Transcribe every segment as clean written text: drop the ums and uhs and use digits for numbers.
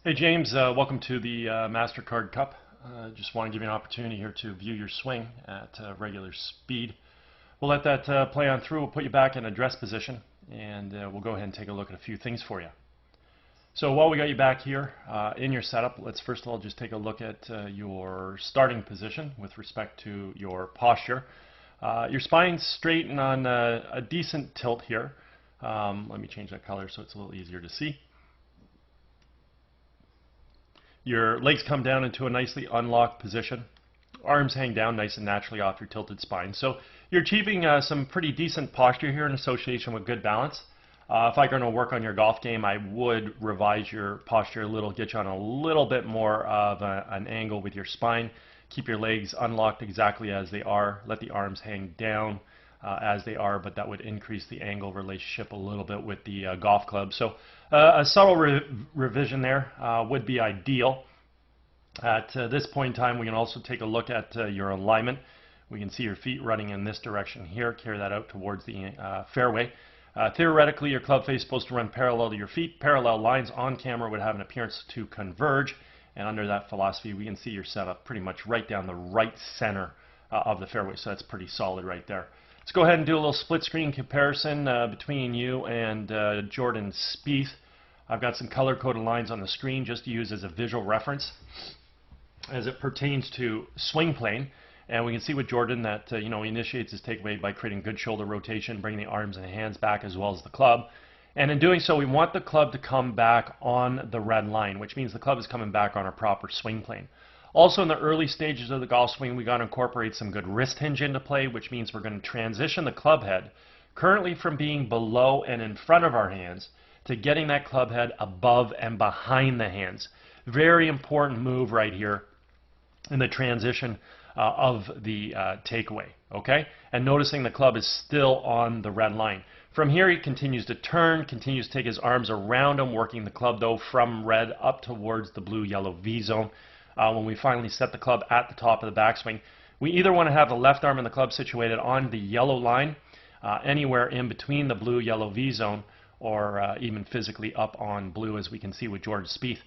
Hey James, welcome to the MasterCard Cup. Just want to give you an opportunity here to view your swing at regular speed. We'll let that play on through. We'll put you back in address position, and we'll go ahead and take a look at a few things for you. So while we got you back here in your setup, let's first of all just take a look at your starting position with respect to your posture. Your spine's straight and on a decent tilt here. Let me change that color so it's a little easier to see. Your legs come down into a nicely unlocked position. Arms hang down nice and naturally off your tilted spine. So you're achieving some pretty decent posture here in association with good balance. If I'm going to work on your golf game, I would revise your posture a little, get you on a little bit more of an angle with your spine. Keep your legs unlocked exactly as they are. Let the arms hang down as they are, but that would increase the angle relationship a little bit with the golf club. So a subtle revision there would be ideal. At this point in time, we can also take a look at your alignment. We can see your feet running in this direction here. Carry that out towards the fairway. Theoretically, your club face is supposed to run parallel to your feet. Parallel lines on camera would have an appearance to converge. And under that philosophy, we can see your setup pretty much right down the right center of the fairway. So that's pretty solid right there. Let's go ahead and do a little split screen comparison between you and Jordan Spieth. I've got some color-coded lines on the screen just to use as a visual reference as it pertains to swing plane. And we can see with Jordan that he initiates his takeaway by creating good shoulder rotation, bringing the arms and the hands back as well as the club. And in doing so, we want the club to come back on the red line, which means the club is coming back on a proper swing plane. Also, in the early stages of the golf swing, we got to incorporate some good wrist hinge into play, which means we're going to transition the club head currently from being below and in front of our hands to getting that club head above and behind the hands. Very important move right here in the transition of the takeaway, okay? And noticing the club is still on the red line. From here, he continues to turn, continues to take his arms around him, working the club, though, from red up towards the blue-yellow V zone. When we finally set the club at the top of the backswing, we either want to have the left arm in the club situated on the yellow line, anywhere in between the blue-yellow V zone, or even physically up on blue, as we can see with Jordan Spieth.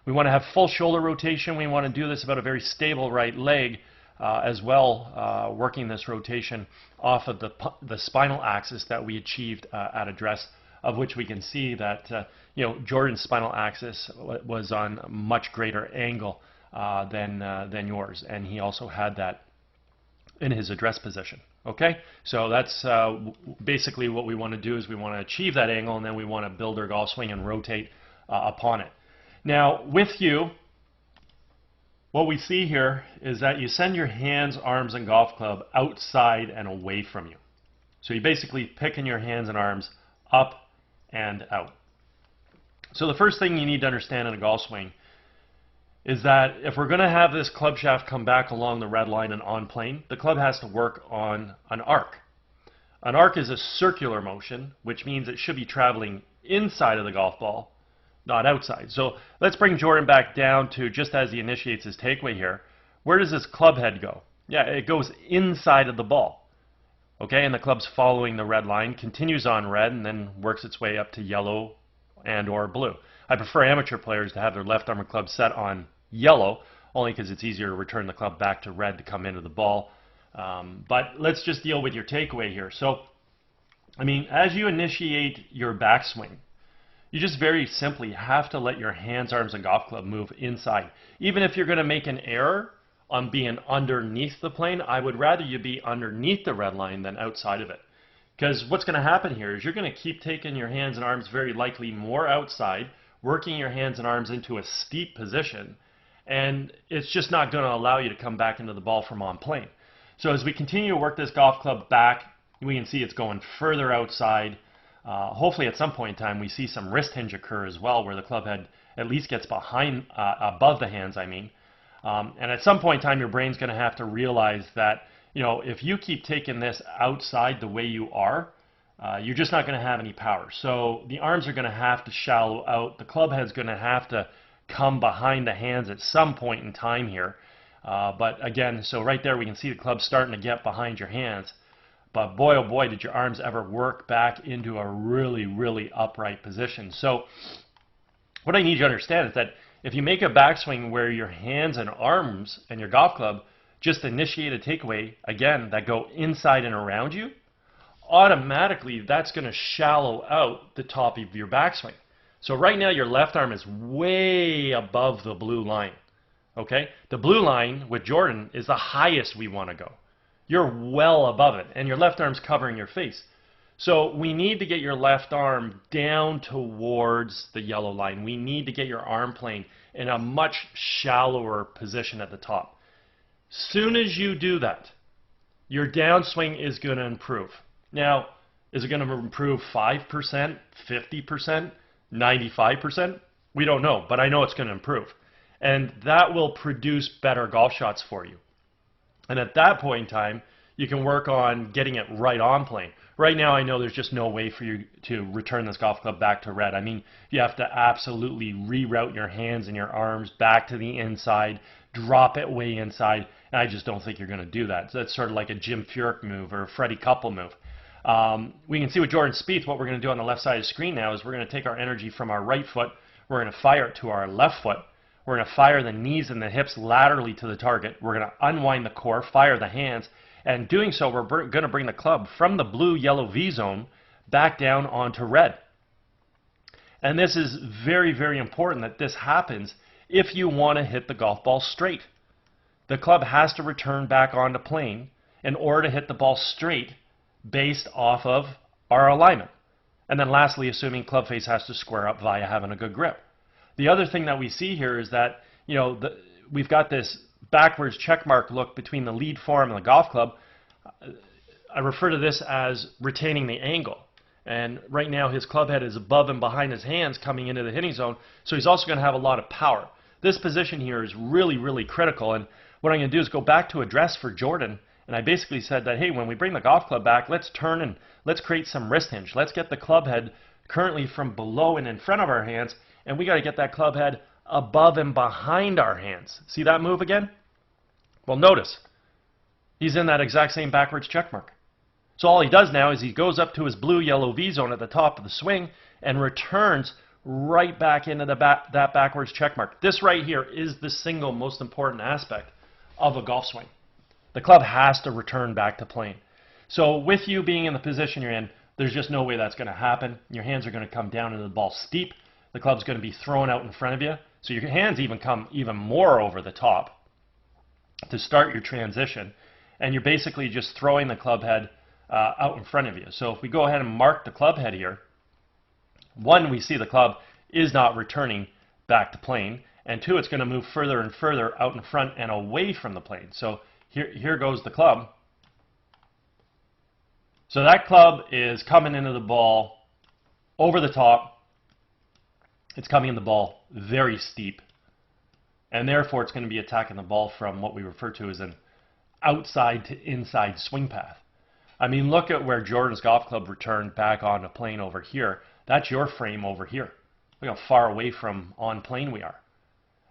We want to have full shoulder rotation. We want to do this about a very stable right leg as well, working this rotation off of the spinal axis that we achieved at address, of which we can see that Jordan's spinal axis was on a much greater angle than yours, and he also had that in his address position. Okay, so that's basically what we want to do is we want to achieve that angle, and then we want to build our golf swing and rotate upon it. Now, with you, what we see here is that you send your hands, arms, and golf club outside and away from you. So you basically picking your hands and arms up and out. So the first thing you need to understand in a golf swing is that if we're going to have this club shaft come back along the red line and on plane, the club has to work on an arc. An arc is a circular motion, which means it should be traveling inside of the golf ball, not outside. So let's bring Jordan back down to just as he initiates his takeaway here. Where does this club head go? Yeah, it goes inside of the ball. Okay, and the club's following the red line, continues on red, and then works its way up to yellow and or blue. I prefer amateur players to have their left arm club set on yellow, only because it's easier to return the club back to red to come into the ball. But let's just deal with your takeaway here. So, I mean, as you initiate your backswing, you just very simply have to let your hands, arms, and golf club move inside. Even if you're going to make an error on being underneath the plane, I would rather you be underneath the red line than outside of it. Because what's going to happen here is you're going to keep taking your hands and arms very likely more outside, working your hands and arms into a steep position, and it's just not going to allow you to come back into the ball from on plane. So as we continue to work this golf club back, we can see it's going further outside. Hopefully at some point in time we see some wrist hinge occur as well, where the club head at least gets behind, above the hands, I mean. And at some point in time your brain's going to have to realize that if you keep taking this outside the way you are, you're just not going to have any power. So the arms are going to have to shallow out. The club head's going to have to come behind the hands at some point in time here. But again, so right there we can see the club starting to get behind your hands. But boy, oh boy, did your arms ever work back into a really, really upright position. So what I need you to understand is that If you make a backswing where your hands and arms and your golf club just initiate a takeaway, again, that go inside and around you, automatically that's going to shallow out the top of your backswing. So right now your left arm is way above the blue line. Okay? The blue line with Jordan is the highest we want to go. You're well above it, and your left arm's covering your face. So we need to get your left arm down towards the yellow line. We need to get your arm plane in a much shallower position at the top. Soon as you do that, your downswing is going to improve. Now, is it going to improve 5%, 50%, 95%? We don't know, but I know it's going to improve. And that will produce better golf shots for you. And at that point in time, you can work on getting it right on plane. Right now, I know there's just no way for you to return this golf club back to red. I mean, you have to absolutely reroute your hands and your arms back to the inside, drop it way inside, and I just don't think you're going to do that. So that's sort of like a Jim Furyk move or a Freddie Couple move. We can see with Jordan Spieth, what we're going to do on the left side of the screen now is we're going to take our energy from our right foot, we're going to fire it to our left foot, we're going to fire the knees and the hips laterally to the target, we're going to unwind the core, fire the hands, and doing so, we're going to bring the club from the blue-yellow V zone back down onto red. And this is very, very important that this happens if you want to hit the golf ball straight. The club has to return back onto plane in order to hit the ball straight based off of our alignment. And then lastly, assuming club face has to square up via having a good grip. The other thing that we see here is that, you know, we've got this backwards checkmark look between the lead form and the golf club. I refer to this as retaining the angle. And right now his club head is above and behind his hands coming into the hitting zone, so he's also going to have a lot of power. This position here is really, really critical, and what I'm going to do is go back to address for Jordan, and I basically said that, hey, when we bring the golf club back, let's turn and let's create some wrist hinge. Let's get the club head currently from below and in front of our hands, and we got to get that club head above and behind our hands. See that move again? Well, notice, he's in that exact same backwards check mark. So all he does now is he goes up to his blue-yellow V zone at the top of the swing and returns right back into that backwards check mark. This right here is the single most important aspect of a golf swing. The club has to return back to plane. So with you being in the position you're in, there's just no way that's going to happen. Your hands are going to come down into the ball steep. The club's going to be thrown out in front of you. So your hands even come even more over the top to start your transition. And you're basically just throwing the club head out in front of you. So if we go ahead and mark the club head here, one, we see the club is not returning back to plane, and two, it's going to move further and further out in front and away from the plane. So here goes the club. So that club is coming into the ball over the top. It's coming in the ball very steep, and therefore it's going to be attacking the ball from what we refer to as an outside to inside swing path. I mean, look at where Jordan's golf club returned back onto plane over here. That's your frame over here. Look how far away from on plane we are.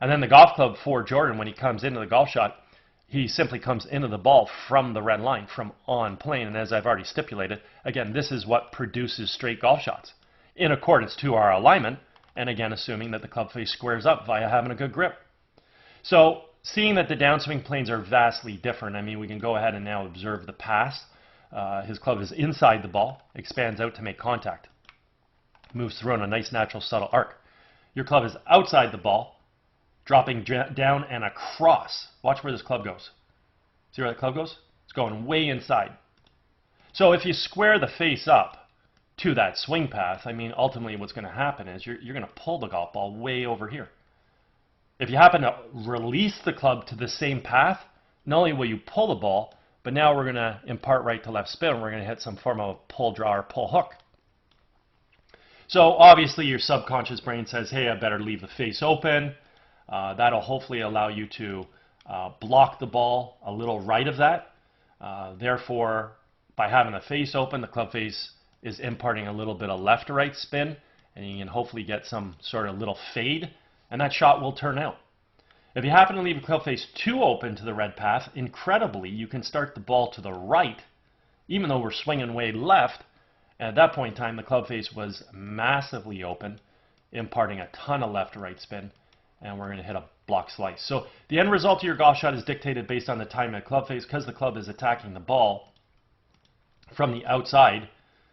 And then the golf club for Jordan, when he comes into the golf shot, he simply comes into the ball from the red line, from on plane. And as I've already stipulated, again, this is what produces straight golf shots in accordance to our alignment, and again, assuming that the club face squares up via having a good grip. So seeing that the downswing planes are vastly different, I mean, we can go ahead and now observe the pass. His club is inside the ball, expands out to make contact, moves through on a nice natural subtle arc. Your club is outside the ball, dropping down and across. Watch where this club goes. See where that club goes? It's going way inside. So if you square the face up to that swing path, I mean, ultimately what's going to happen is you're going to pull the golf ball way over here. If you happen to release the club to the same path, not only will you pull the ball, but now we're going to impart right to left spin. We're going to hit some form of pull draw or pull hook. So obviously your subconscious brain says, hey, I better leave the face open. That'll hopefully allow you to block the ball a little right of that. Therefore, by having the face open, the club face is imparting a little bit of left to right spin, and you can hopefully get some sort of little fade, and that shot will turn out. If you happen to leave the club face too open to the red path, incredibly, you can start the ball to the right, even though we're swinging way left. And at that point in time, the club face was massively open, imparting a ton of left to right spin. and we're going to hit a block slice. So the end result of your golf shot is dictated based on the time at club face, because the club is attacking the ball from the outside,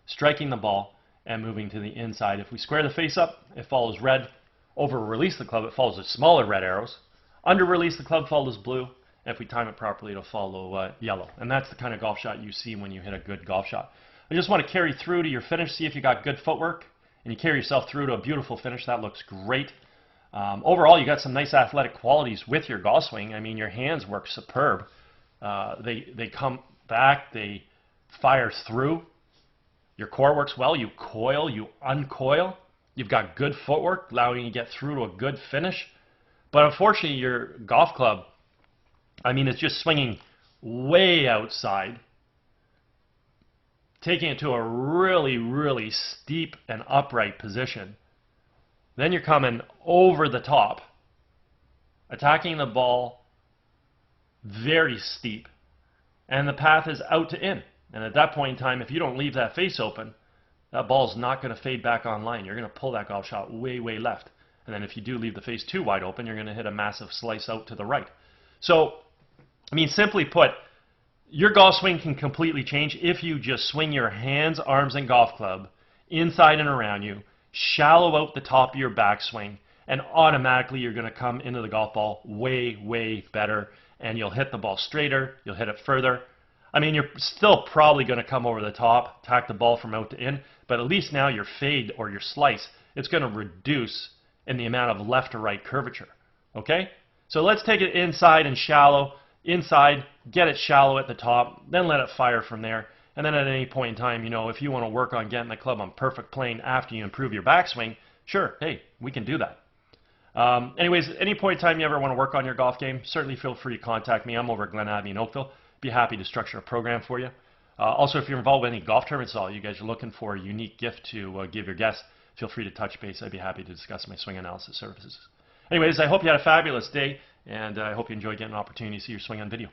striking the ball, and moving to the inside. If we square the face up, it follows red. Over release the club, it follows the smaller red arrows. Under release the club follows blue. And if we time it properly, it'll follow yellow. And that's the kind of golf shot you see when you hit a good golf shot. I just want to carry through to your finish, see if you got good footwork, and you carry yourself through to a beautiful finish. That looks great. Overall, you got some nice athletic qualities with your golf swing. I mean, your hands work superb. They come back, they fire through. Your core works well. You coil, you uncoil. You've got good footwork, allowing you to get through to a good finish. But unfortunately, your golf club, I mean, it's just swinging way outside, taking it to a really, really steep and upright position. Then you're coming over the top, attacking the ball very steep, and the path is out to in. And at that point in time, if you don't leave that face open, that ball's not going to fade back online. You're going to pull that golf shot way, way left. And then if you do leave the face too wide open, you're going to hit a massive slice out to the right. So, I mean, simply put, your golf swing can completely change if you just swing your hands, arms, and golf club inside and around you, shallow out the top of your backswing, and automatically you're going to come into the golf ball way, way better, and you'll hit the ball straighter, you'll hit it further. I mean, you're still probably going to come over the top, attack the ball from out to in, but at least now your fade or your slice, it's going to reduce in the amount of left to right curvature. Okay? So let's take it inside and shallow. Inside, get it shallow at the top, then let it fire from there. And then at any point in time, you know, if you want to work on getting the club on perfect plane after you improve your backswing, sure, hey, we can do that. Anyways, any point in time you ever want to work on your golf game, certainly feel free to contact me. I'm over at Glen Abbey in Oakville. Be happy to structure a program for you. Also, if you're involved with any golf tournaments at all, you guys are looking for a unique gift to give your guests, feel free to touch base. I'd be happy to discuss my swing analysis services. Anyways, I hope you had a fabulous day, and I hope you enjoyed getting an opportunity to see your swing on video.